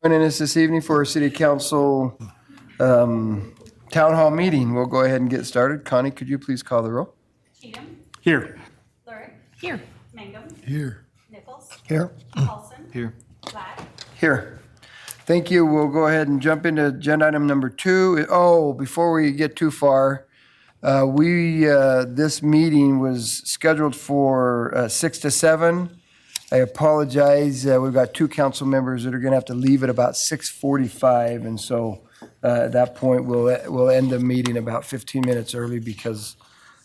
Joining us this evening for our city council town hall meeting. We'll go ahead and get started. Connie, could you please call the roll? Cheatham. Here. Lurick. Here. Mangum. Here. Nichols. Here. Paulson. Here. Platt. Here. Thank you. We'll go ahead and jump into agenda item number 2. Oh, before we get too far, this meeting was scheduled for 6 to 7. I apologize. We've got 2 council members that are going to have to leave at about 6:45, and so at that point we'll end the meeting about 15 minutes early because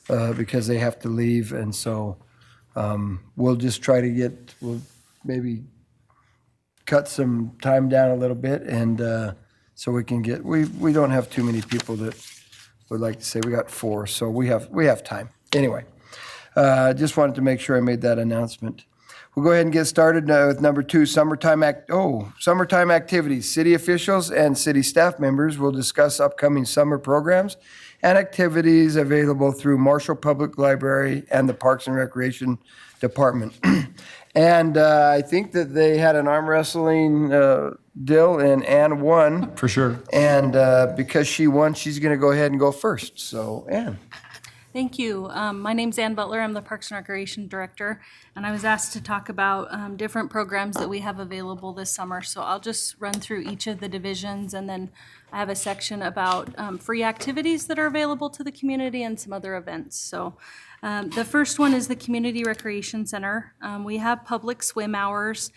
they have to leave, and so we'll just try to we'll maybe cut some time down a little bit, and so we can get we don't have too many people that would like to say. We got 4, so we have time. Anyway, just wanted to make sure I made that announcement. We'll go ahead and get started with number 2, summertime activities. City officials and city staff members will discuss upcoming summer programs and activities available through Marshall Public Library and the Parks and Recreation Department. And I think that they had an arm wrestling deal, and Ann won. For sure. And because she won, she's going to go ahead and go first. So, Ann. Thank you. My name's Ann Butler. I'm the Parks and Recreation Director, and I was asked to talk about different programs that we have available this summer. So I'll just run through each of the divisions, and then I have a section about free activities that are available to the community and some other events. So the first one is the Community Recreation Center. We have public swim hours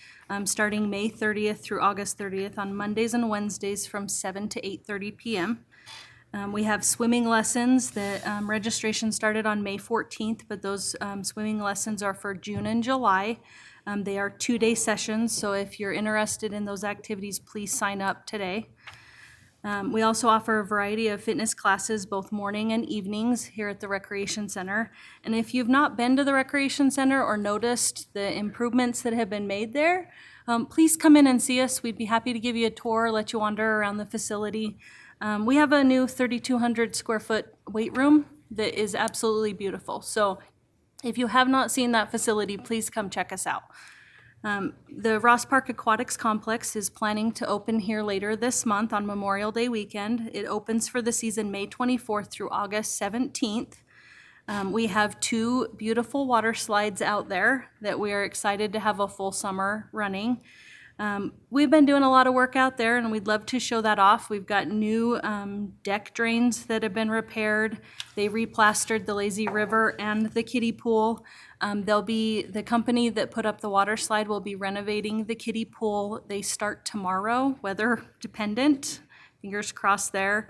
starting May 30th through August 30th on Mondays and Wednesdays from 7 to 8:30 p.m. We have swimming lessons that registration started on May 14th, but those swimming lessons are for June and July. They are 2-day sessions, so if you're interested in those activities, please sign up today. We also offer a variety of fitness classes, both morning and evenings, here at the Recreation Center. And if you've not been to the Recreation Center or noticed the improvements that have been made there, please come in and see us. We'd be happy to give you a tour, let you wander around the facility. We have a new 3,200 square foot weight room that is absolutely beautiful. So if you have not seen that facility, please come check us out. The Ross Park Aquatics Complex is planning to open here later this month on Memorial Day weekend. It opens for the season May 24th through August 17th. We have 2 beautiful water slides out there that we are excited to have a full summer running. We've been doing a lot of work out there, and we'd love to show that off. We've got new deck drains that have been repaired. They replastered the lazy river and the kiddie pool. The company that put up the water slide will be renovating the kiddie pool. They start tomorrow, weather dependent. Fingers crossed there.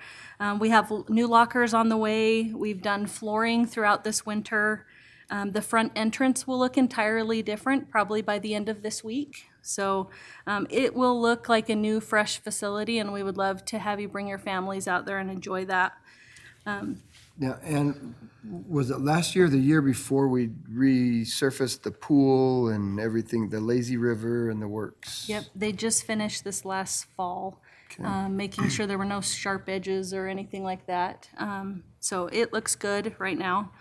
We have new lockers on the way. We've done flooring throughout this winter. The front entrance will look entirely different probably by the end of this week. So it will look like a new, fresh facility, and we would love to have you bring your families out there and enjoy that. Yeah, and was it last year or the year before we resurfaced the pool and everything, the lazy river and the works? Yep, they just finished this last fall, making sure there were no sharp edges or anything like that. So it looks good right now.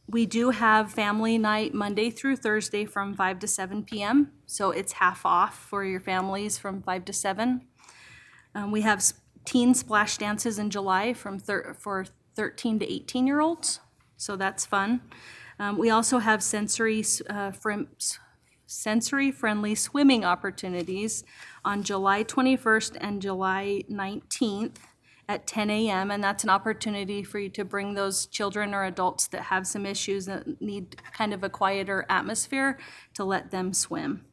We do have family night Monday through Thursday from 5 to 7 p.m. So it's half off for your families from 5 to 7. We have teen splash dances in July for 13 to 18-year-olds. So that's fun. We also have sensory-friendly swimming opportunities on July 21st and July 19th. At 10 a.m., and that's an opportunity for you to bring those children or adults that have some issues that need kind of a quieter atmosphere to let them swim.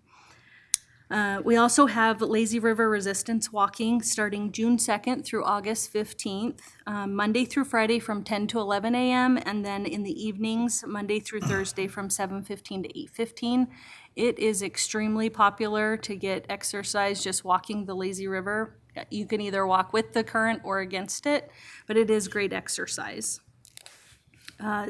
We also have lazy river resistance walking starting June 2nd through August 15th, Monday through Friday from 10 to 11 a.m., and then in the evenings, Monday through Thursday from 7:15 to 8:15. It is extremely popular to get exercise just walking the lazy river. You can either walk with the current or against it, but it is great exercise.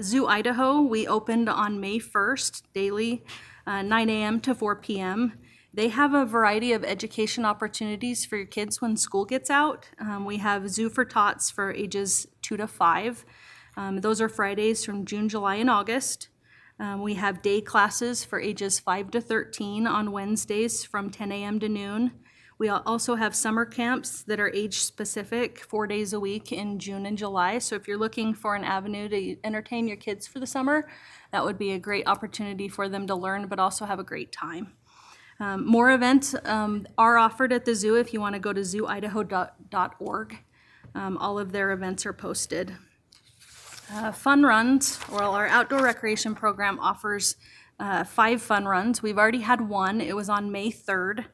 Zoo Idaho, we opened on May 1st, daily, 9 a.m. to 4 p.m. They have a variety of education opportunities for your kids when school gets out. We have Zoo for Tots for ages 2 to 5. Those are Fridays from June, July, and August. We have day classes for ages 5 to 13 on Wednesdays from 10 a.m. to noon. We also have summer camps that are age-specific, 4 days a week in June and July. So if you're looking for an avenue to entertain your kids for the summer, that would be a great opportunity for them to learn, but also have a great time. More events are offered at the zoo if you want to go to zooidaho.org. All of their events are posted. Fun runs, well, our outdoor recreation program offers 5 fun runs. We've already had one. It was on May 3rd.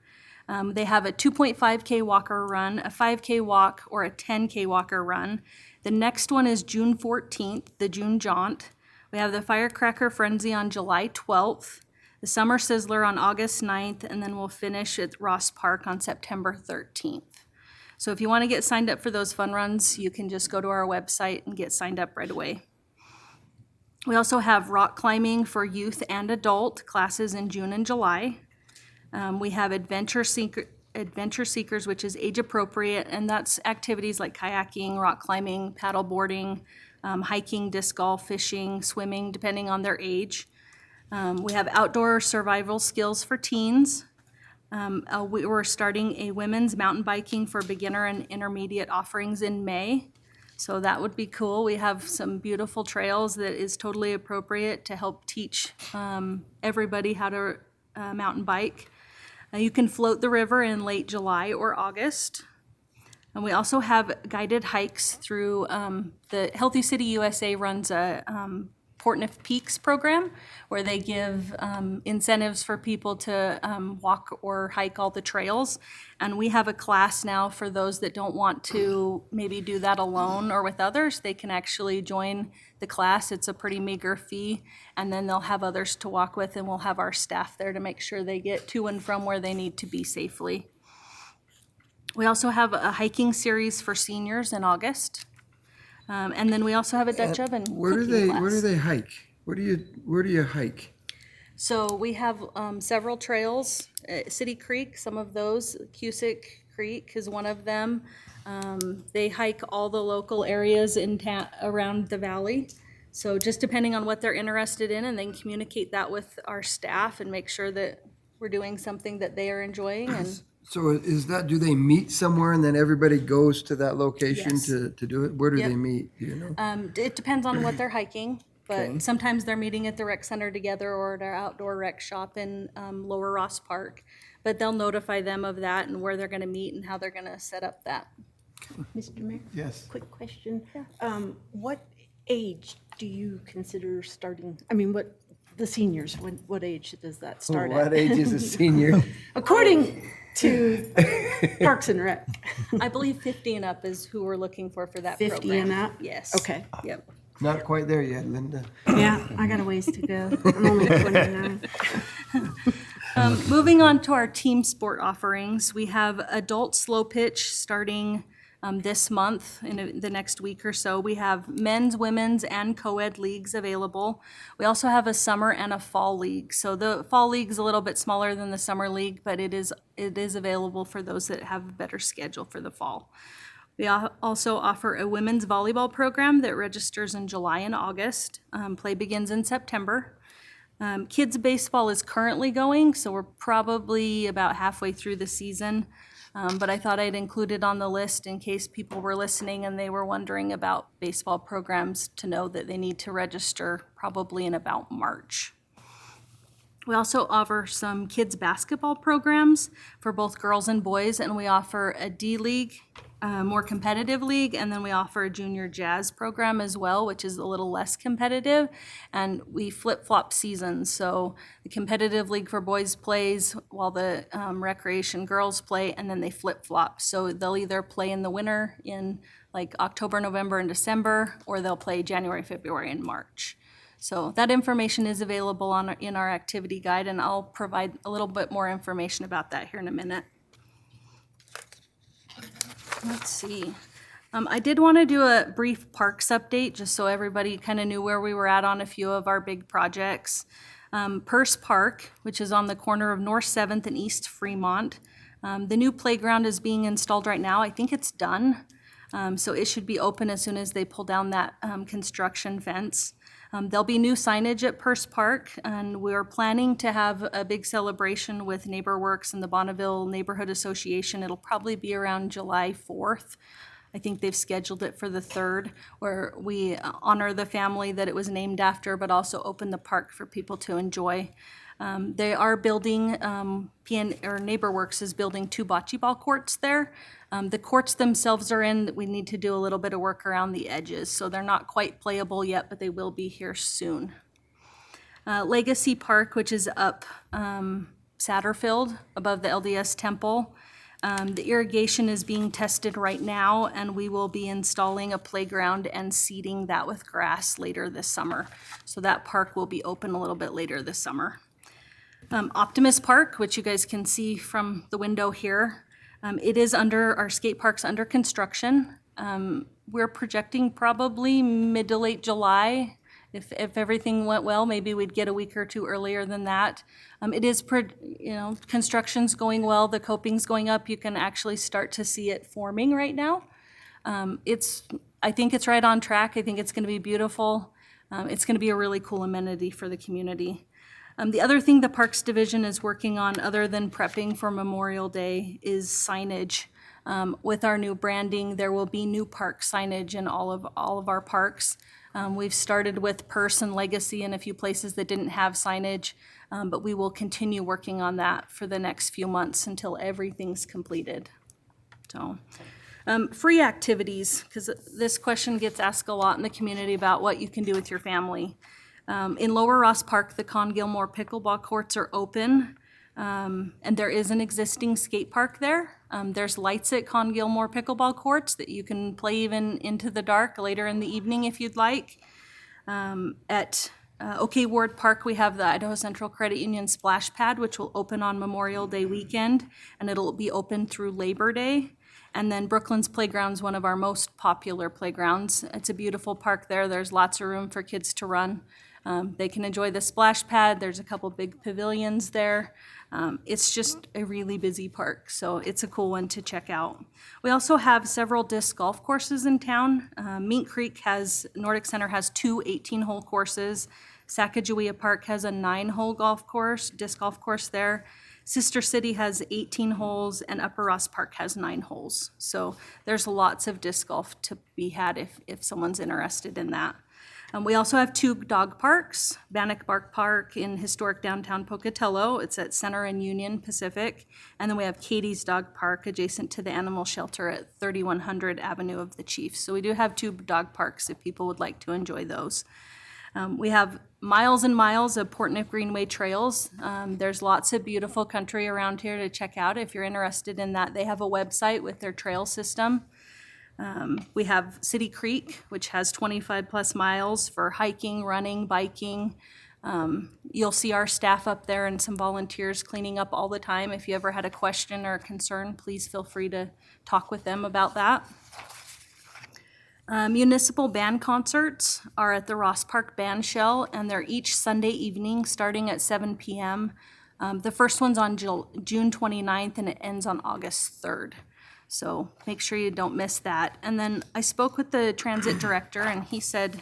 They have a 2.5K walker run, a 5K walk, or a 10K walker run. The next one is June 14th, the June Jaunt. We have the Firecracker Frenzy on July 12th, the Summer Sizzler on August 9th, and then we'll finish at Ross Park on September 13th. So if you want to get signed up for those fun runs, you can just go to our website and get signed up right away. We also have rock climbing for youth and adult classes in June and July. We have Adventure Seekers, which is age appropriate, and that's activities like kayaking, rock climbing, paddle boarding, hiking, disc golf, fishing, swimming, depending on their age. We have outdoor survival skills for teens. We're starting a women's mountain biking for beginner and intermediate offerings in May. So that would be cool. We have some beautiful trails that is totally appropriate to help teach everybody how to mountain bike. You can float the river in late July or August. And we also have guided hikes through, the Healthy City USA runs a Portneuf Peaks program where they give incentives for people to walk or hike all the trails. And we have a class now for those that don't want to maybe do that alone or with others. They can actually join the class. It's a pretty meager fee, and then they'll have others to walk with, and we'll have our staff there to make sure they get to and from where they need to be safely. We also have a hiking series for seniors in August. And then we also have a Dutch oven cooking class. Where do they hike? Where do you hike? So we have several trails. City Creek, some of those. Cusick Creek is one of them. They hike all the local areas in around the valley. So just depending on what they're interested in, and then communicate that with our staff and make sure that we're doing something that they are enjoying. And So is that, do they meet somewhere and then everybody goes to that location Yes. to do it? Where do Yep. they meet? Do you know? It depends on what they're hiking, but Okay. sometimes they're meeting at the rec center together or at our outdoor rec shop in Lower Ross Park. But they'll notify them of that and where they're gonna meet and how they're gonna set up that. Mr. Mayor? Yes. Quick question. What age do you consider starting, I mean, the seniors, what age does that start at? What age is a senior? According to Parks and Rec, I believe 50 and up is who we're looking for that program. 50 and up? Yes. Okay. Yep. Not quite there yet, Linda. Yeah, I got a ways to go. I'm only 29. Moving on to our team sport offerings, we have adult slow pitch starting this month, in the next week or so. We have men's, women's, and co-ed leagues available. We also have a summer and a fall league. So the fall league is a little bit smaller than the summer league, but it is available for those that have a better schedule for the fall. We also offer a women's volleyball program that registers in July and August. Play begins in September. Kids baseball is currently going, so we're probably about halfway through the season. But I thought I'd include it on the list in case people were listening and they were wondering about baseball programs, to know that they need to register probably in about March. We also offer some kids basketball programs for both girls and boys, and we offer a D League, more competitive league, and then we offer a junior jazz program as well, which is a little less competitive, and we flip-flop seasons. So the competitive league for boys plays while the recreation girls play, and then they flip-flop. So they'll either play in the winter in like October, November, and December, or they'll play January, February, and March. So that information is available in our activity guide, and I'll provide a little bit more information about that here in a minute. Let's see. I did want to do a brief parks update, just so everybody kind of knew where we were at on a few of our big projects. Purse Park, which is on the corner of North 7th and East Fremont. The new playground is being installed right now. I think it's done. So it should be open as soon as they pull down that construction fence. There'll be new signage at Purse Park, and we're planning to have a big celebration with NeighborWorks and the Bonneville Neighborhood Association. It'll probably be around July 4th. I think they've scheduled it for the 3rd, where we honor the family that it was named after, but also open the park for people to enjoy. They are building, NeighborWorks is building 2 bocce ball courts there. The courts themselves are in, we need to do a little bit of work around the edges, so they're not quite playable yet, but they will be here soon. Legacy Park, which is up Satterfield above the LDS Temple. The irrigation is being tested right now, and we will be installing a playground and seeding that with grass later this summer. So that park will be open a little bit later this summer. Optimus Park, which you guys can see from the window here, it is our skate park's under construction. We're projecting probably mid to late July. If everything went well, maybe we'd get a week or 2 earlier than that. It is, construction's going well, the coping's going up. You can actually start to see it forming right now. I think it's right on track. I think it's gonna be beautiful. It's gonna be a really cool amenity for the community. The other thing the Parks Division is working on, other than prepping for Memorial Day, is signage. With our new branding, there will be new park signage in all of our parks. We've started with Purse and Legacy in a few places that didn't have signage, but we will continue working on that for the next few months until everything's completed. So, free activities, because this question gets asked a lot in the community about what you can do with your family. In Lower Ross Park, the Con Gilmore pickleball courts are open, and there is an existing skate park there. There's lights at Con Gilmore pickleball courts that you can play even into the dark later in the evening if you'd like. At OK Ward Park, we have the Idaho Central Credit Union splash pad, which will open on Memorial Day weekend, and it'll be open through Labor Day. And then Brooklands Playground's one of our most popular playgrounds. It's a beautiful park there. There's lots of room for kids to run. They can enjoy the splash pad. There's a couple big pavilions there. It's just a really busy park, so it's a cool one to check out. We also have several disc golf courses in town. Mink Creek Nordic Center has 2 18-hole courses. Sacagawea Park has a 9-hole disc golf course there. Sister City has 18 holes, and Upper Ross Park has 9 holes. So there's lots of disc golf to be had if someone's interested in that. We also have 2 dog parks, Bannock Bark Park in historic downtown Pocatello. It's at Center and Union Pacific. And then we have Katie's Dog Park adjacent to the animal shelter at 3100 Avenue of the Chiefs. So we do have 2 dog parks if people would like to enjoy those. We have miles and miles of Port Nick Greenway trails. There's lots of beautiful country around here to check out if you're interested in that. They have a website with their trail system. We have City Creek, which has 25 plus miles for hiking, running, biking. You'll see our staff up there and some volunteers cleaning up all the time. If you ever had a question or a concern, please feel free to talk with them about that. Municipal band concerts are at the Ross Park Band Shell, and they're each Sunday evening starting at 7 p.m. The first one's on June 29th, and it ends on August 3rd. So make sure you don't miss that. And then I spoke with the transit director, and he said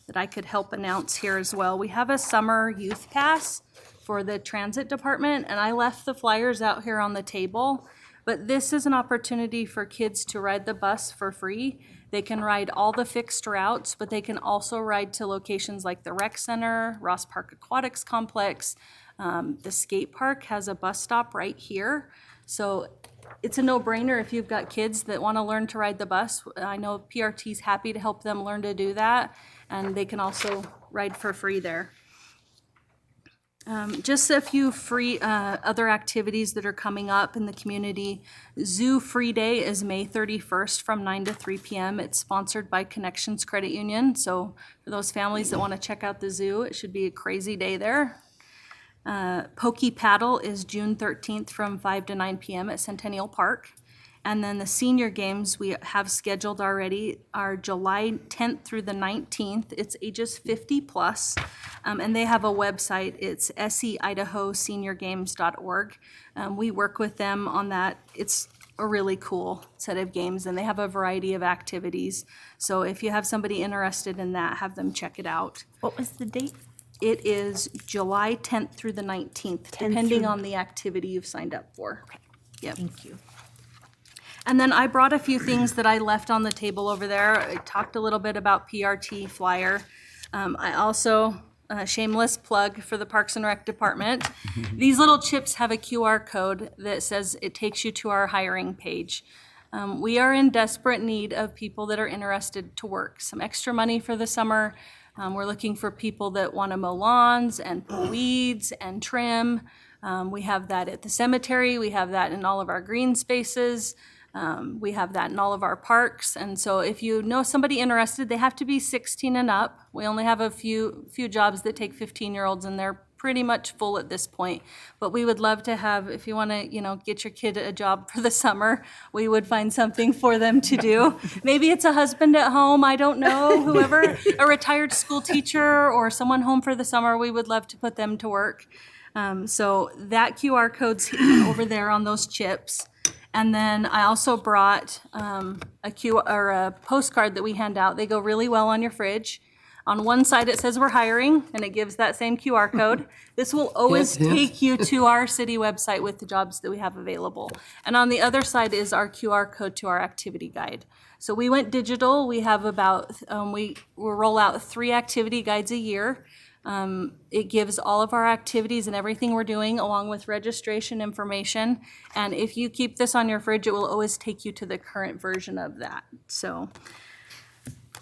that I could help announce here as well. We have a summer youth pass for the transit department, and I left the flyers out here on the table. But this is an opportunity for kids to ride the bus for free. They can ride all the fixed routes, but they can also ride to locations like the rec center, Ross Park Aquatics Complex. The skate park has a bus stop right here. So it's a no-brainer if you've got kids that want to learn to ride the bus. I know PRT's happy to help them learn to do that, and they can also ride for free there. Just a few free other activities that are coming up in the community. Zoo Free Day is May 31st from 9 to 3 p.m. It's sponsored by Connections Credit Union. So for those families that want to check out the zoo, it should be a crazy day there. Pokey Paddle is June 13th from 5 to 9 p.m. at Centennial Park. And then the senior games we have scheduled already are July 10th through the 19th. It's ages 50 plus, and they have a website. It's seidahoseniorgames.org. We work with them on that. It's a really cool set of games, and they have a variety of activities. So if you have somebody interested in that, have them check it out. What was the date? It is July 10th through the 19th, depending on the activity you've signed up for. Yep. Thank you. And then I brought a few things that I left on the table over there. I talked a little bit about PRT flyer. I also, shameless plug for the Parks and Rec Department. These little chips have a QR code that says it takes you to our hiring page. We are in desperate need of people that are interested to work. Some extra money for the summer. We're looking for people that want to mow lawns and pull weeds and trim. We have that at the cemetery. We have that in all of our green spaces. We have that in all of our parks. And so if you know somebody interested, they have to be 16 and up. We only have a few jobs that take 15-year-olds, and they're pretty much full at this point. But we would love to have, if you want to, get your kid a job for the summer, we would find something for them to do. Maybe it's a husband at home, I don't know, whoever, a retired school teacher or someone home for the summer, we would love to put them to work. So that QR code's over there on those chips. And then I also brought a postcard that we hand out. They go really well on your fridge. On one side, it says we're hiring, and it gives that same QR code. This will always Hint, hint. take you to our city website with the jobs that we have available. And on the other side is our QR code to our activity guide. So we went digital. We have about, we roll out 3 activity guides a year. It gives all of our activities and everything we're doing along with registration information. And if you keep this on your fridge, it will always take you to the current version of that. So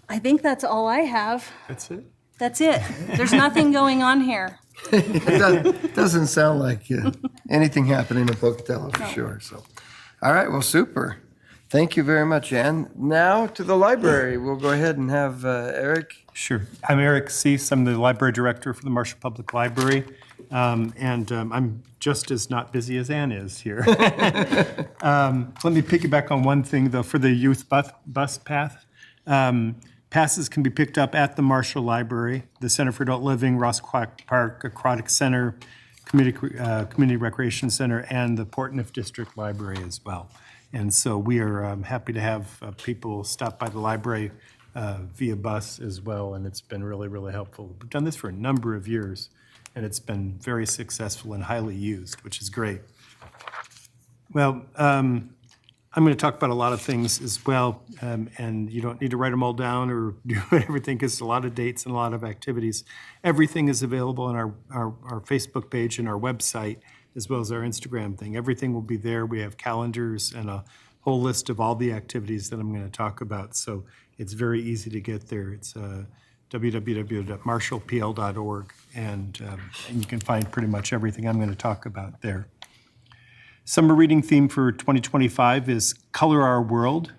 I think that's all I have. That's it? That's it. There's nothing going on here. It doesn't sound like anything happening in Pocatello for sure, so. All right, well, super. Thank you very much, Ann. Now to the library. We'll go ahead and have Eric. Sure. I'm Eric Cease. I'm the library director for the Marshall Public Library. And I'm just as not busy as Ann is here. Let me piggyback on one thing, though, for the youth bus path. Passes can be picked up at the Marshall Library, the Center for Adult Living, Ross Park Aquatic Center, Community Recreation Center, and the Portneuf District Library as well. And so we are happy to have people stop by the library via bus as well, and it's been really, really helpful. We've done this for a number of years, and it's been very successful and highly used, which is great. Well, I'm going to talk about a lot of things as well, and you don't need to write them all down or do everything because it's a lot of dates and a lot of activities. Everything is available on our Facebook page and our website, as well as our Instagram thing. Everything will be there. We have calendars and a whole list of all the activities that I'm going to talk about. So it's very easy to get there. It's www.marshallpl.org, and you can find pretty much everything I'm going to talk about there. Summer reading theme for 2025 is Color Our World.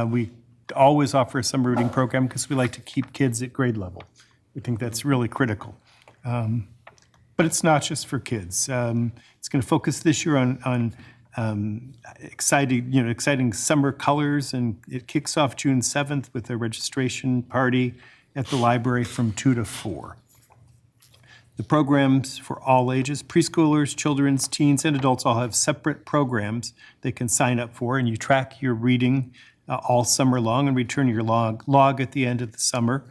We always offer a summer reading program because we like to keep kids at grade level. We think that's really critical. But it's not just for kids. It's going to focus this year on exciting summer colors, and it kicks off June 7th with a registration party at the library from 2 to 4. The programs for all ages, preschoolers, children's, teens, and adults all have separate programs they can sign up for, and you track your reading all summer long and return your log at the end of the summer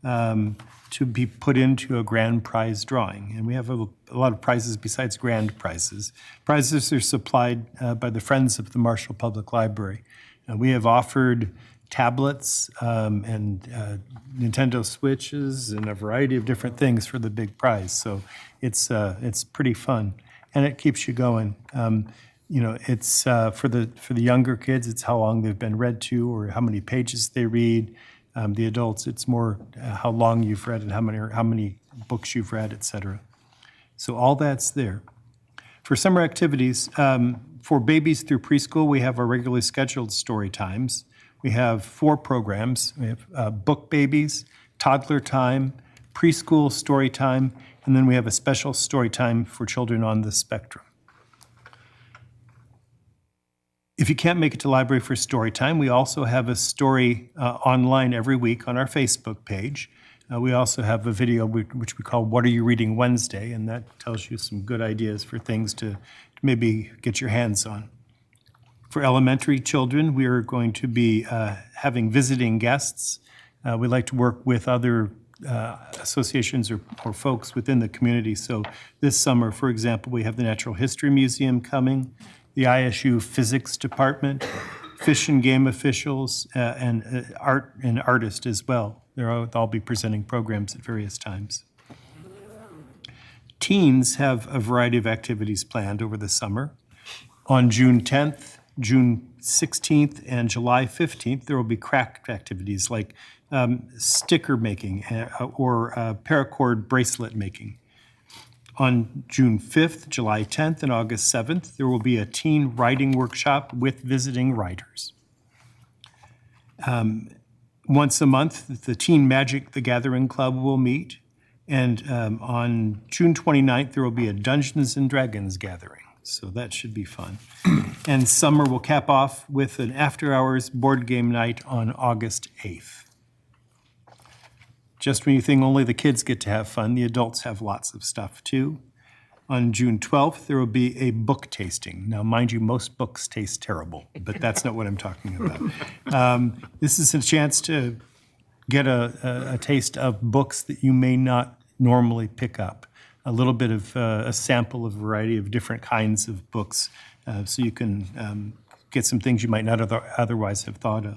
to be put into a grand prize drawing. And we have a lot of prizes besides grand prizes. Prizes are supplied by the Friends of the Marshall Public Library. We have offered tablets and Nintendo Switches and a variety of different things for the big prize. So it's pretty fun, and it keeps you going. It's for the younger kids, it's how long they've been read to or how many pages they read. The adults, it's more how long you've read and how many books you've read, et cetera. So all that's there. For summer activities, for babies through preschool, we have our regularly scheduled story times. We have 4 programs. We have book babies, toddler time, preschool story time, and then we have a special story time for children on the spectrum. If you can't make it to library for story time, we also have a story online every week on our Facebook page. We also have a video which we call What Are You Reading Wednesday, and that tells you some good ideas for things to maybe get your hands on. For elementary children, we are going to be having visiting guests. We'd like to work with other associations or folks within the community. So this summer, for example, we have the Natural History Museum coming, the ISU Physics Department, Fish and Game officials, and art and artists as well. They'll all be presenting programs at various times. Teens have a variety of activities planned over the summer. On June 10th, June 16th, and July 15th, there will be craft activities like sticker making or paracord bracelet making. On June 5th, July 10th, and August 7th, there will be a teen writing workshop with visiting writers. Once a month, the Teen Magic the Gathering Club will meet. And on June 29th, there will be a Dungeons and Dragons gathering. So that should be fun. And summer will cap off with an after-hours board game night on August 8th. Just when you think only the kids get to have fun, the adults have lots of stuff too. On June 12th, there will be a book tasting. Now, mind you, most books taste terrible, but that's not what I'm talking about. This is a chance to get a taste of books that you may not normally pick up. A little bit of a sample of a variety of different kinds of books, so you can get some things you might not otherwise have thought of.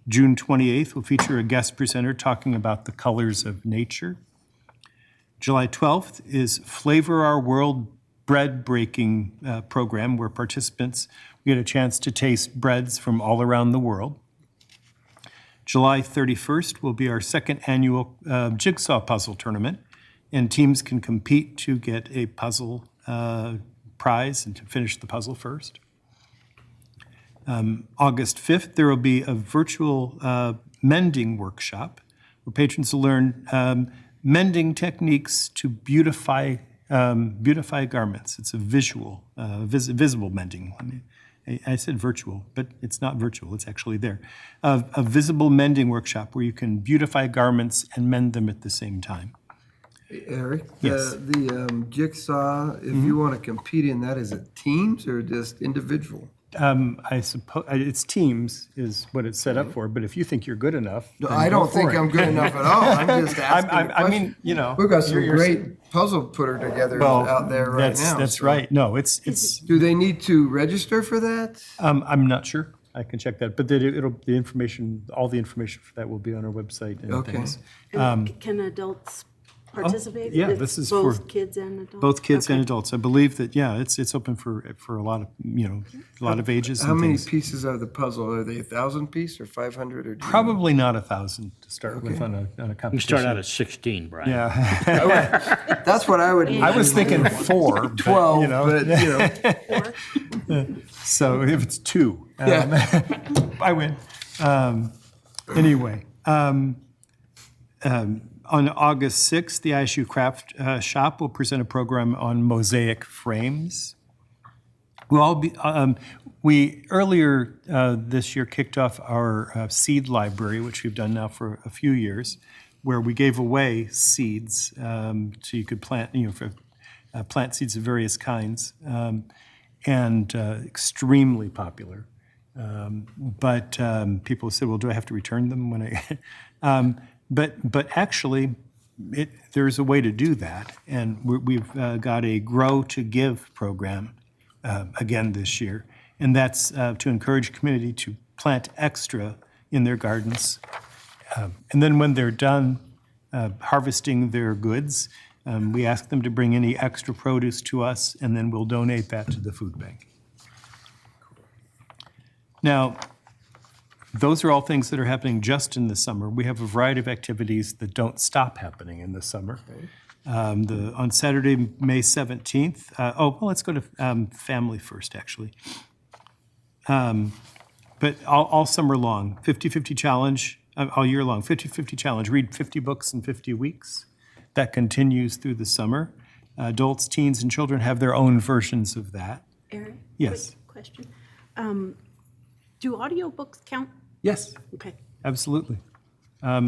June 28th will feature a guest presenter talking about the colors of nature. July 12th is Flavor Our World bread breaking program, where participants get a chance to taste breads from all around the world. July 31st will be our second annual jigsaw puzzle tournament, and teams can compete to get a puzzle prize and to finish the puzzle first. August 5th, there will be a virtual mending workshop where patrons will learn mending techniques to beautify garments. It's a visual, visible mending. I said virtual, but it's not virtual, it's actually there. A visible mending workshop where you can beautify garments and mend them at the same time. Eric, Yes. the jigsaw, if you want to compete in that, is it teams or just individual? I suppose it's teams is what it's set up for, but if you think you're good enough, No, then I go don't think for it. I'm good enough at all. I'm just asking a I question. mean, you know, We've got some you're- great puzzle putter together well, out there right now. That's so- right. No, it's. Do they need to register for that? I'm not sure. I can check that, but the information, all the information for that will be on our website and Okay. things. And can adults participate? yeah, It's this is both for kids and adults? Both kids and Okay. adults. I believe that, yeah, it's open for a lot of, a lot of ages How and many things. pieces are the puzzle? Are they 1,000 piece or 500 or? do you know? Probably not 1,000 to start with on a competition. You start out at 16, Brian. Yeah, That's what I would. I was thinking 4, but, 12, you know. but you know. So if it's 2, Yeah. I win. Anyway, on August 6th, the ISU Craft Shop will present a program on mosaic frames. We'll all be, we earlier this year kicked off our seed library, which we've done now for a few years, where we gave away seeds so you could plant, plant seeds of various kinds, and extremely popular. But people said, well, do I have to return them when I? But actually, there's a way to do that, and we've got a Grow to Give program again this year, and that's to encourage community to plant extra in their gardens, and then when they're done harvesting their goods, we ask them to bring any extra produce to us, and then we'll donate that to the food bank. Now, those are all things that are happening just in the summer. We have a variety of activities that don't stop happening in the summer. On Saturday, May 17th, let's go to family first, actually. But all summer long, 50-50 challenge, all year long, 50-50 challenge, read 50 books in 50 weeks. That continues through the summer. Adults, teens, and children have their own versions of that. Aaron? Yes. Quick question. Do audiobooks count? Yes. Okay. Absolutely. A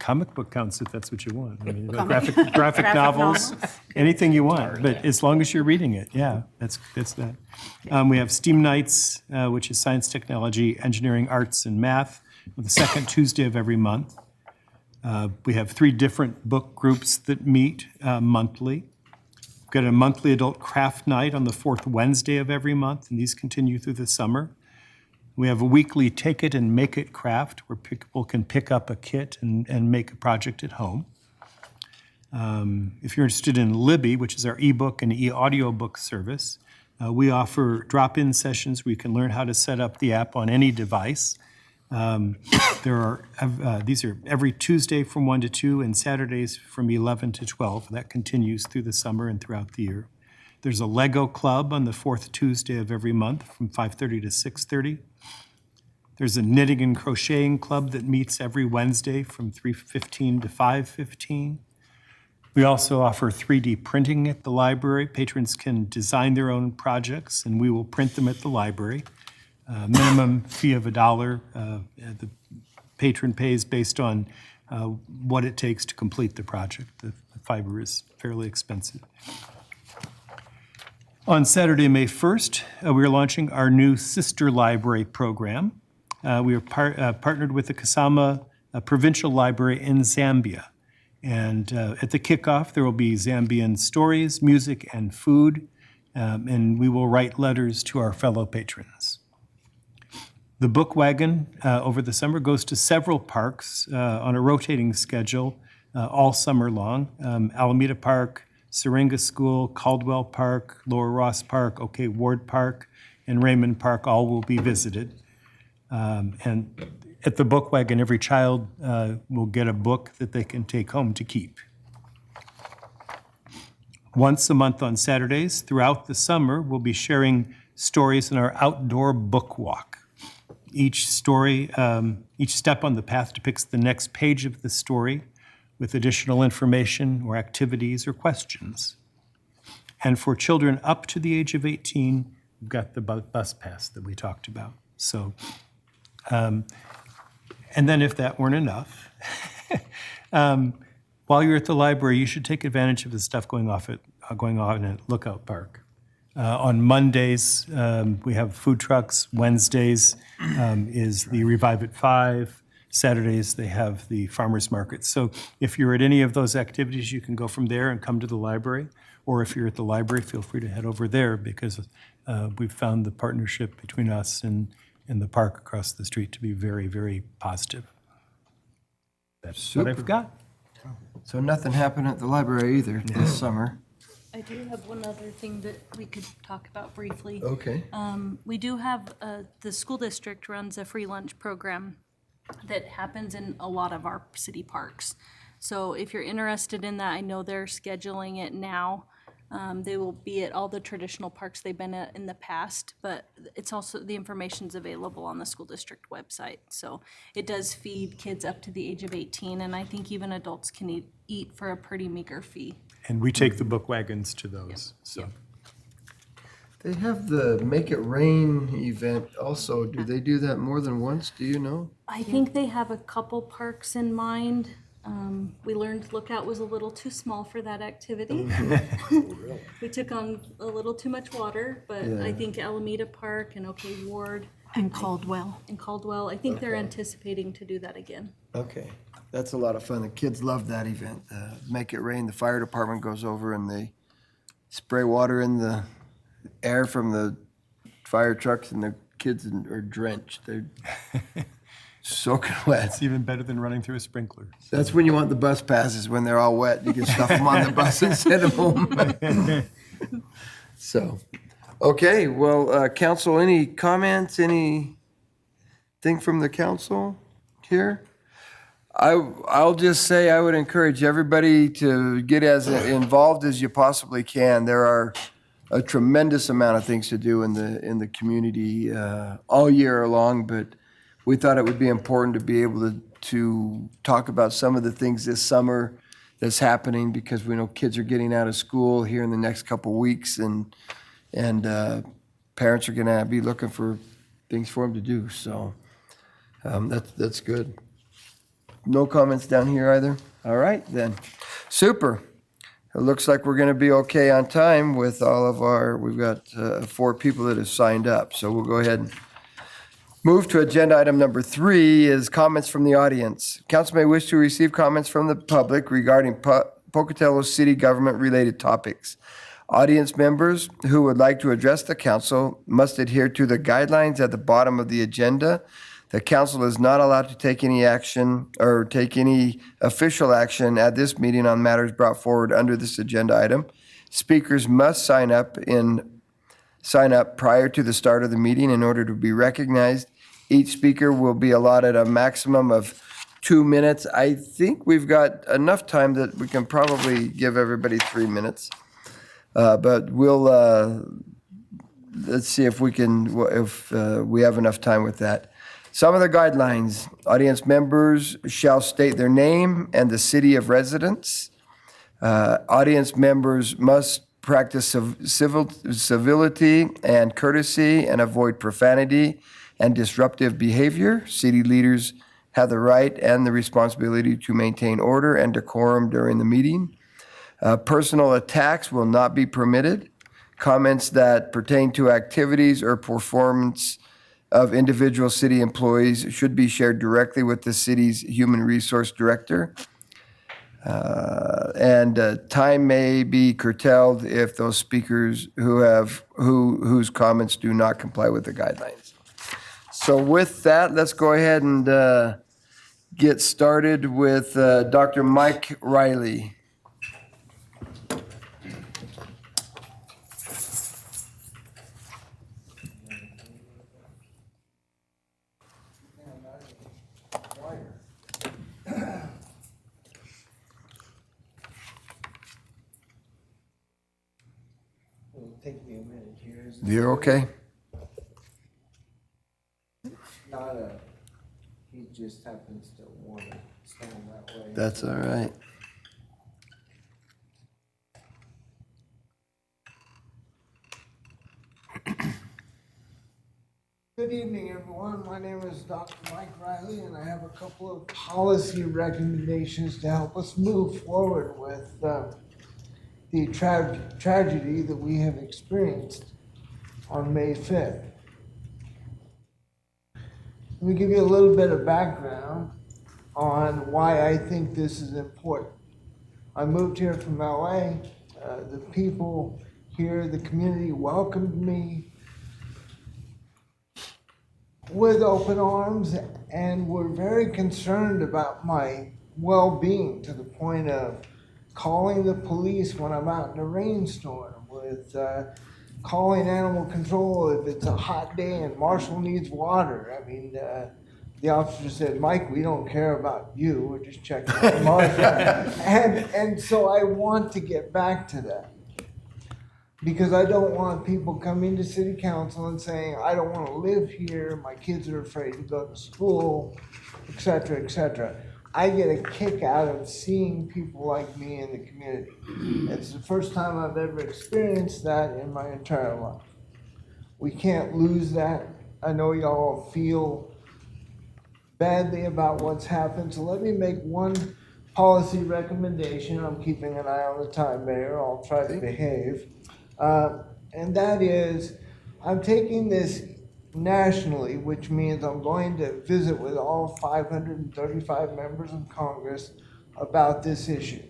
comic book counts if that's what you want. I mean, graphic novels, anything you want, but as long as you're reading it, yeah, that's that. We have STEAM nights, which is science, technology, engineering, arts, and math, the second Tuesday of every month. We have 3 different book groups that meet monthly. We've got a monthly adult craft night on the 4th Wednesday of every month, and these continue through the summer. We have a weekly Take It and Make It craft where people can pick up a kit and make a project at home. If you're interested in Libby, which is our ebook and e-audio book service, we offer drop-in sessions where you can learn how to set up the app on any device. These are every Tuesday from 1 to 2 and Saturdays from 11 to 12. That continues through the summer and throughout the year. There's a Lego club on the 4th Tuesday of every month from 5:30 to 6:30. There's a knitting and crocheting club that meets every Wednesday from 3:15 to 5:15. We also offer 3D printing at the library. Patrons can design their own projects, and we will print them at the library. Minimum fee of $1. The patron pays based on what it takes to complete the project. The fiber is fairly expensive. On Saturday, May 1st, we are launching our new Sister Library program. We are partnered with the Kasama Provincial Library in Zambia. And at the kickoff, there will be Zambian stories, music, and food, and we will write letters to our fellow patrons. The book wagon over the summer goes to several parks on a rotating schedule all summer long. Alameda Park, Syringa School, Caldwell Park, Lower Ross Park, OK Ward Park, and Raymond Park all will be visited. And at the book wagon, every child will get a book that they can take home to keep. Once a month on Saturdays throughout the summer, we'll be sharing stories in our outdoor book walk. Each story, each step on the path depicts the next page of the story with additional information or activities or questions. And for children up to the age of 18, we've got the bus pass that we talked about. So, and then if that weren't enough, while you're at the library, you should take advantage of the stuff going on at Lookout Park. On Mondays, we have food trucks. Wednesdays is the Revive at 5. Saturdays, they have the farmers market. So if you're at any of those activities, you can go from there and come to the library. Or if you're at the library, feel free to head over there because we've found the partnership between us and the park across the street to be very, very positive. That's what I've got. So nothing happened at the library either this summer. I do have one other thing that we could talk about briefly. Okay. We do have, the school district runs a free lunch program that happens in a lot of our city parks. So if you're interested in that, I know they're scheduling it now. They will be at all the traditional parks they've been at in the past, but it's also, the information's available on the school district website. So it does feed kids up to the age of 18, and I think even adults can eat for a pretty meager fee. And we take the book wagons to those, so. They have the Make It Rain event also. Do they do that more than once? Do you know? I think they have a couple parks in mind. We learned Lookout was a little too small for that activity. We took on a little too much water, but I think Alameda Park and OK Ward. And Caldwell. I think they're anticipating to do that again. Okay. That's a lot of fun. The kids love that event. Make It Rain. The fire department goes over and they spray water in the air from the fire trucks, and the kids are drenched. They're soaking wet. It's even better than running through a sprinkler. That's when you want the bus passes, when they're all wet. You can stuff them on the bus and send them home. So, okay. Well, council, any comments? Anything from the council here? I'll just say I would encourage everybody to get as involved as you possibly can. There are a tremendous amount of things to do in the community all year long, but we thought it would be important to be able to talk about some of the things this summer that's happening, because we know kids are getting out of school here in the next couple weeks, and parents are going to be looking for things for them to do. So that's good. No comments down here either? All right, then. Super. It looks like we're going to be okay on time with all of we've got 4 people that have signed up. So we'll go ahead and move to agenda item number 3 is comments from the audience. Council may wish to receive comments from the public regarding Pocatello city government related topics. Audience members who would like to address the council must adhere to the guidelines at the bottom of the agenda. The council is not allowed to take any action or take any official action at this meeting on matters brought forward under this agenda item. Speakers must sign up prior to the start of the meeting in order to be recognized. Each speaker will be allotted a maximum of 2 minutes. I think we've got enough time that we can probably give everybody 3 minutes. But we'll, let's see if we have enough time with that. Some of the guidelines: audience members shall state their name and the city of residence. Audience members must practice civility and courtesy and avoid profanity and disruptive behavior. City leaders have the right and the responsibility to maintain order and decorum during the meeting. Personal attacks will not be permitted. Comments that pertain to activities or performance of individual city employees should be shared directly with the city's human resource director. And time may be curtailed if those speakers whose comments do not comply with the guidelines. So with that, let's go ahead and get started with Dr. Mike Riley. Take me a minute here. You're okay? He just happens to want to stand that way. That's all right. Good evening, everyone. My name is Dr. Mike Riley, and I have a couple of policy recommendations to help us move forward with the tragedy that we have experienced on May 5th. Let me give you a little bit of background on why I think this is important. I moved here from LA. The people here, the community welcomed me with open arms and were very concerned about my well-being, to the point of calling the police when I'm out in a rainstorm, with calling animal control if it's a hot day and Marshall needs water. I mean, the officer said, "Mike, we don't care about you. We're just checking on Marshall." and so I want to get back to that, because I don't want people coming to city council and saying, "I don't want to live here. My kids are afraid to go to school," et cetera, et cetera. I get a kick out of seeing people like me in the community. It's the first time I've ever experienced that in my entire life. We can't lose that. I know y'all feel badly about what's happened, so let me make one policy recommendation. I'm keeping an eye on the time, Mayor. I'll try to behave. And that is, I'm taking this nationally, which means I'm going to visit with all 535 members of Congress about this issue.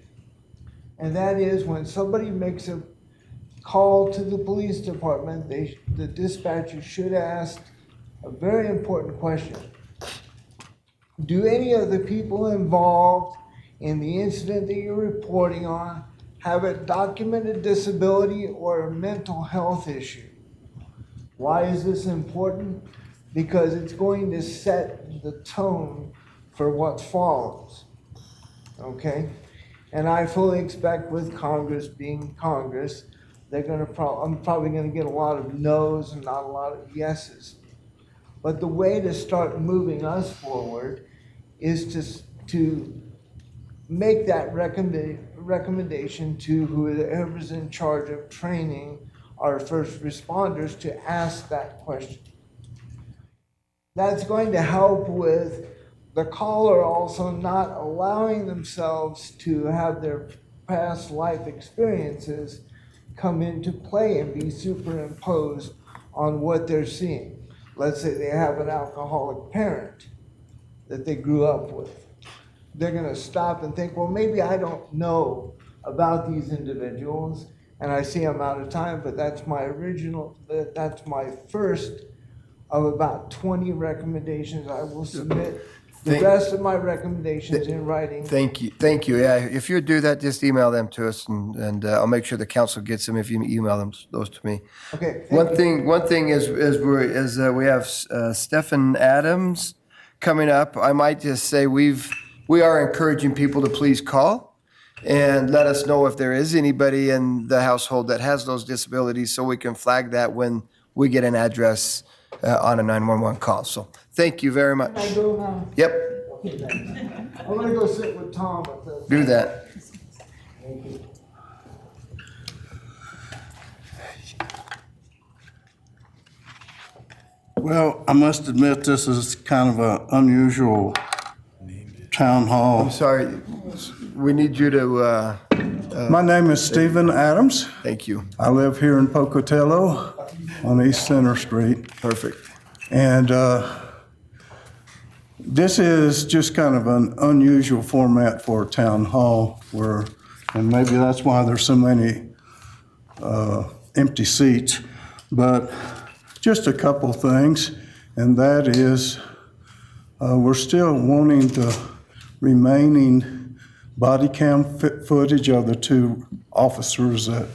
And that is, when somebody makes a call to the police department, the dispatcher should ask a very important question. Do any of the people involved in the incident that you're reporting on have a documented disability or a mental health issue? Why is this important? Because it's going to set the tone for what follows, okay? And I fully expect, with Congress being Congress, I'm probably gonna get a lot of no's and not a lot of yeses. But the way to start moving us forward is to make that recommendation to whoever's in charge of training our first responders to ask that question. That's going to help with the caller also not allowing themselves to have their past life experiences come into play and be superimposed on what they're seeing. Let's say they have an alcoholic parent that they grew up with. They're gonna stop and think, well, maybe I don't know about these individuals, and I see I'm out of time, but that's my first of about 20 recommendations. I will submit the rest of my recommendations in writing. Thank you. Yeah, if you do that, just email them to us, and I'll make sure the council gets them if you email those to me. Okay. thank you. One thing is we have Stephen Adams coming up. I might just say we are encouraging people to please call and let us know if there is anybody in the household that has those disabilities, so we can flag that when we get an address on a 911 call. So thank you very much. Can I go now? Yep, Okay, then. I'm gonna go sit with Tom at the. do that. Thank you. Well, I must admit, this is kind of an unusual town I'm hall. sorry, we need you to, My name is Stephen Adams. thank you. I live here in Pocatello on East Center Street. Perfect. And this is just kind of an unusual format for a town hall where, and maybe that's why there's so many empty seats. But just a couple things, and that is we're still wanting the remaining body cam footage of the two officers that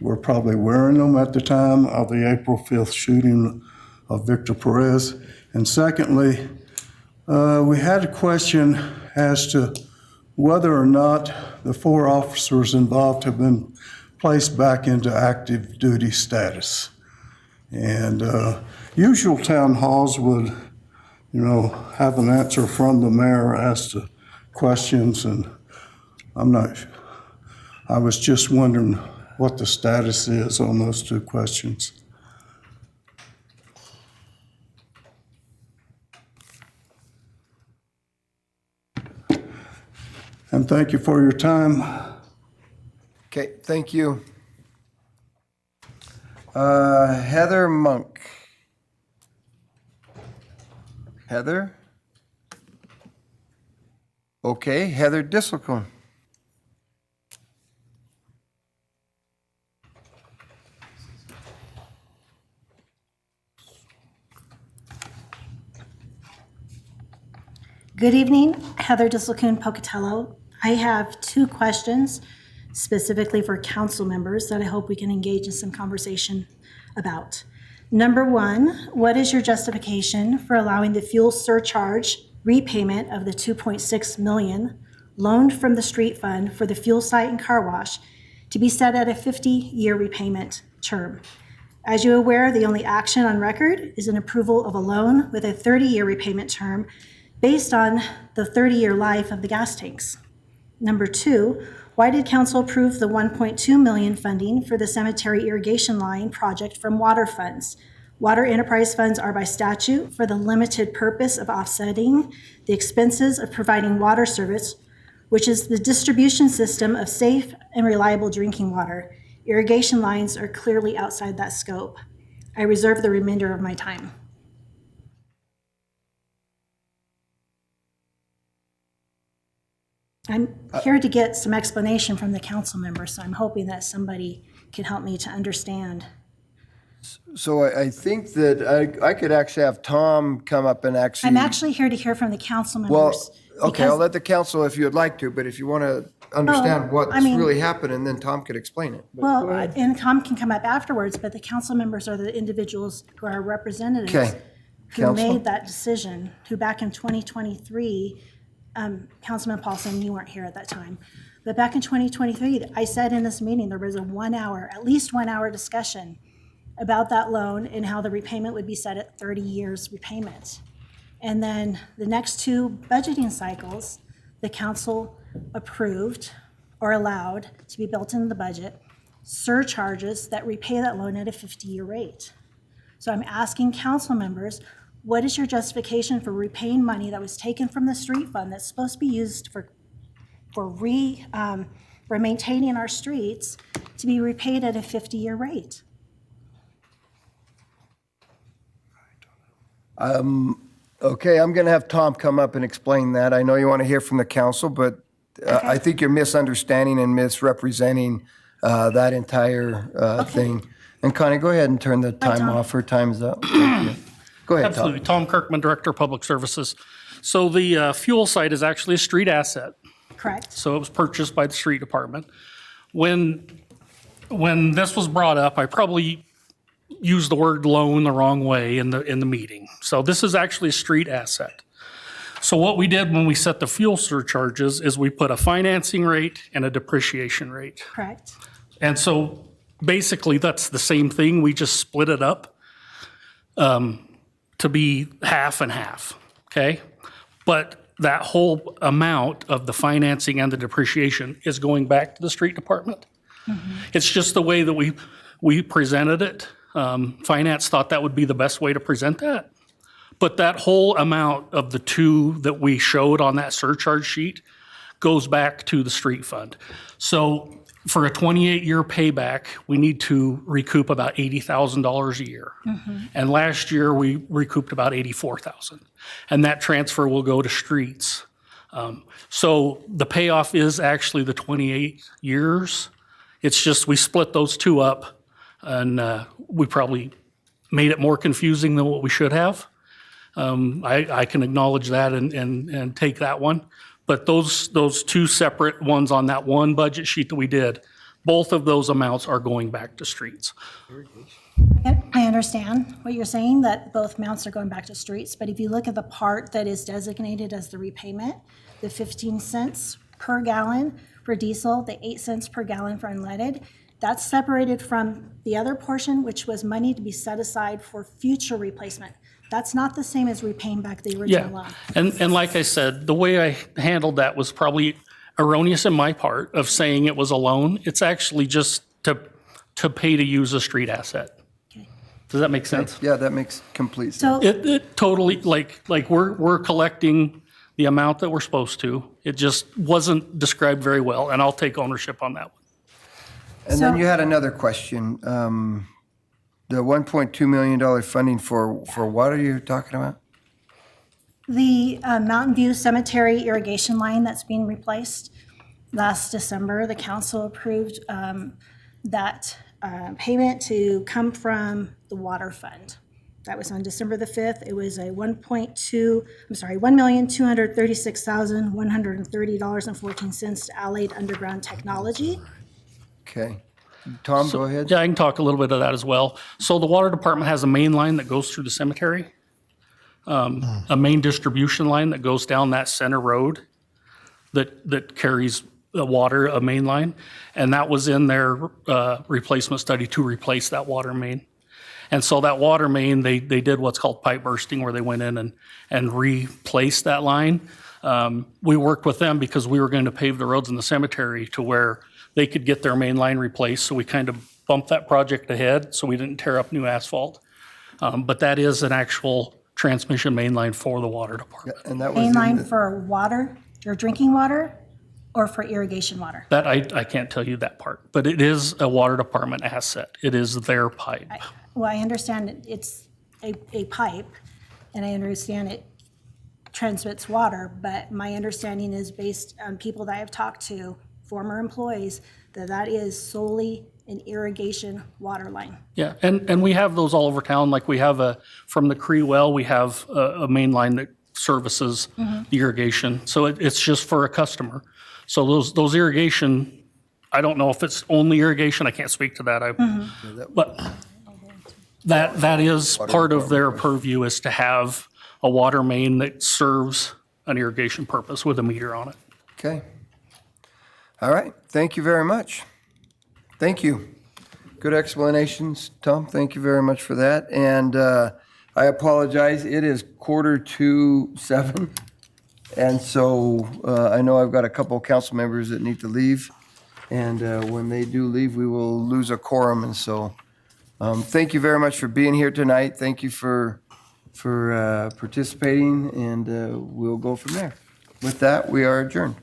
were probably wearing them at the time of the April 5th shooting of Victor Perez. And secondly, we had a question as to whether or not the 4 officers involved have been placed back into active duty status. And usual town halls would, have an answer from the mayor as to questions, and I was just wondering what the status is on those 2 questions. And thank you for your time. Okay, thank you. Heather Monk. Heather? Okay, Heather Disselcombe. Good evening, Heather Disselkoon, Pocatello. I have 2 questions specifically for council members that I hope we can engage in some conversation about. Number 1, what is your justification for allowing the fuel surcharge repayment of the $2.6 million loaned from the street fund for the fuel site and car wash to be set at a 50-year repayment term? As you're aware, the only action on record is an approval of a loan with a 30-year repayment term based on the 30-year life of the gas tanks. Number 2, why did council approve the $1.2 million funding for the cemetery irrigation line project from water funds? Water enterprise funds are by statute for the limited purpose of offsetting the expenses of providing water service, which is the distribution system of safe and reliable drinking water. Irrigation lines are clearly outside that scope. I reserve the remainder of my time. I'm here to get some explanation from the council members, so I'm hoping that somebody can help me to understand. So I think that I could actually have Tom come up and actually. I'm actually here to hear from the council Well, members. okay, I'll because- let the council if you'd like to, but if you want to understand what's I mean- really happening, then Tom could explain it. Well, and Tom can come up afterwards, but the council members are the individuals who are representatives Okay. who Council? made that decision, who back in 2023, Councilman Paulson, you weren't here at that time, but back in 2023, I said in this meeting, there was a at least 1 hour discussion about that loan and how the repayment would be set at 30 years repayment. And then the next 2 budgeting cycles, the council approved or allowed to be built into the budget surcharges that repay that loan at a 50-year rate. So I'm asking council members, what is your justification for repaying money that was taken from the street fund that's supposed to be used for maintaining our streets to be repaid at a 50-year rate? Okay, I'm going to have Tom come up and explain that. I know you want to hear from the council, but I think you're misunderstanding and misrepresenting that entire thing. And Connie, go ahead and turn the time Tom. off. Her time's up. Thank you. Go ahead, Tom. Absolutely. Tom Kirkman, Director of Public Services. So the fuel site is actually a street asset. Correct. So it was purchased by the street department. When this was brought up, I probably used the word loan the wrong way in the meeting. So this is actually a street asset. So what we did when we set the fuel surcharges is we put a financing rate and a depreciation rate. Correct. And so basically that's the same thing. We just split it up to be half and half, okay? But that whole amount of the financing and the depreciation is going back to the street department. It's just the way that we presented it. Finance thought that would be the best way to present that. But that whole amount of the two that we showed on that surcharge sheet goes back to the street fund. So for a 28-year payback, we need to recoup about $80,000 a year. And last year, we recouped about $84,000. And that transfer will go to streets. So the payoff is actually the 28 years. It's just we split those two up, and we probably made it more confusing than what we should have. I can acknowledge that and take that one. But those two separate ones on that one budget sheet that we did, both of those amounts are going back to streets. I understand what you're saying, that both amounts are going back to streets, but if you look at the part that is designated as the repayment, the 15 cents per gallon for diesel, the 8 cents per gallon for unleaded, that's separated from the other portion, which was money to be set aside for future replacement. That's not the same as repaying back the original loan. And like I said, the way I handled that was probably erroneous in my part of saying it was a loan. It's actually just to pay to use a street asset. Okay. Does that make sense? Yeah, that makes complete sense. So, It totally, like we're collecting the amount that we're supposed to. It just wasn't described very well, and I'll take ownership on that one. And then So- you had another question. The $1.2 million funding for what are you talking about? the Mountain View Cemetery irrigation line that's being replaced, last December, the council approved that payment to come from the water fund. That was on December the 5th. It was a $1,236,130.14 to Allied Underground Technology. Okay. Tom, go ahead. Yeah, I can talk a little bit of that as well. So the water department has a main line that goes through the cemetery, a main distribution line that goes down that center road that carries the water, a main line. And that was in their replacement study to replace that water main. And so that water main, they did what's called pipe bursting, where they went in and replaced that line. We worked with them because we were going to pave the roads in the cemetery to where they could get their main line replaced. So we kind of bumped that project ahead so we didn't tear up new asphalt. But that is an actual transmission main line for the water department. And that was Main in line the- for water, or drinking water, or for irrigation water? That, I can't tell you that part, but it is a water department asset. It is their pipe. Well, I understand it's a pipe, and I understand it transmits water, but my understanding is, based on people that I've talked to, former employees, that is solely an irrigation water line. Yeah, and we have those all over town. Like we have from the Cree well, we have a main line that services the irrigation. So it's just for a customer. So those irrigation, I don't know if it's only irrigation. I can't speak to that. But that is part of their purview, is to have a water main that serves an irrigation purpose with a meter on it. Okay. All right. Thank you very much. Thank you. Good explanations, Tom. Thank you very much for that. And I apologize. It is 6:45. And so I know I've got a couple of council members that need to leave. And when they do leave, we will lose a quorum. And so thank you very much for being here tonight. Thank you for for participating, and we'll go from there. With that, we are adjourned.